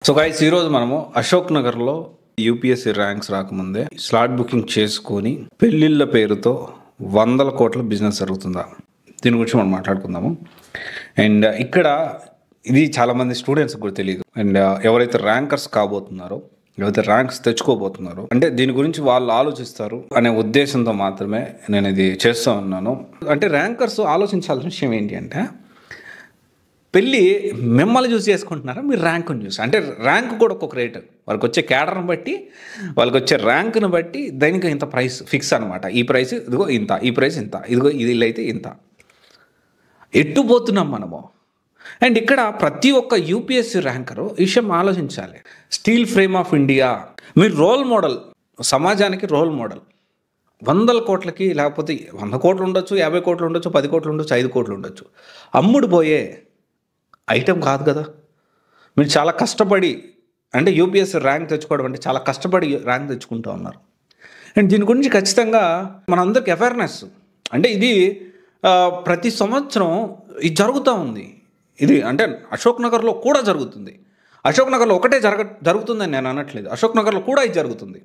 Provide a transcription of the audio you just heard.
So guys ఈరోజు మనము అశోక్ నగర్లో యూపీఎస్సీ ర్యాంక్స్ రాకముందే స్లాట్ బుకింగ్ చేసుకొని పెళ్ళిళ్ళ పేరుతో వందల కోట్ల బిజినెస్ జరుగుతుందా దీని గురించి మనం మాట్లాడుకుందాము. అండ్ ఇక్కడ ఇది చాలామంది స్టూడెంట్స్ కూడా తెలియదు. అండ్ ఎవరైతే ర్యాంకర్స్ కాబోతున్నారో, ఎవరైతే ర్యాంక్స్ తెచ్చుకోబోతున్నారో, అంటే దీని గురించి వాళ్ళు ఆలోచిస్తారు అనే ఉద్దేశంతో మాత్రమే నేను ఇది చేస్తూ ఉన్నాను. అంటే ర్యాంకర్స్ ఆలోచించాల్సిన విషయం ఏంటి అంటే, పెళ్ళి మిమ్మల్ని చూసి చేసుకుంటున్నారా, మీరు ర్యాంకుని చూసి. అంటే ర్యాంక్ కూడా ఒక్కొక్క రేటు, వాళ్ళకి వచ్చే క్యాడర్ని బట్టి, వాళ్ళకి వచ్చే ర్యాంకుని బట్టి దానికి ఇంత ప్రైస్ ఫిక్స్ అనమాట. ఈ ప్రైస్ ఇదిగో ఇంత, ఈ ప్రైస్ ఇంత, ఇదిగో ఇది అయితే ఇంత. ఎట్టుపోతున్నాం మనము. అండ్ ఇక్కడ ప్రతి ఒక్క యూపీఎస్సీ ర్యాంకరు ఈ విషయం ఆలోచించాలి. స్టీల్ ఫ్రేమ్ ఆఫ్ ఇండియా, మీరు రోల్ మోడల్, సమాజానికి రోల్ మోడల్. 100 కోట్లకి, లేకపోతే 100 కోట్లు ఉండొచ్చు, 50 కోట్లు ఉండొచ్చు, 10 కోట్లు ఉండొచ్చు, 5 కోట్లు ఉండొచ్చు, అమ్ముడు పోయే ఐటెం కాదు కదా. మీరు చాలా కష్టపడి, అంటే యూపీఎస్సీ ర్యాంక్ తెచ్చుకోవడం అంటే చాలా కష్టపడి ర్యాంక్ తెచ్చుకుంటూ ఉన్నారు. అండ్ దీని గురించి ఖచ్చితంగా మనందరికి అవేర్నెస్, అంటే ఇది ప్రతి సంవత్సరం ఇది జరుగుతూ ఉంది. ఇది అంటే అశోక్ నగర్లో కూడా జరుగుతుంది. అశోక్ నగర్లో ఒకటే జరుగుతుందని నేను అనట్లేదు, అశోక్ నగర్లో కూడా ఇది జరుగుతుంది.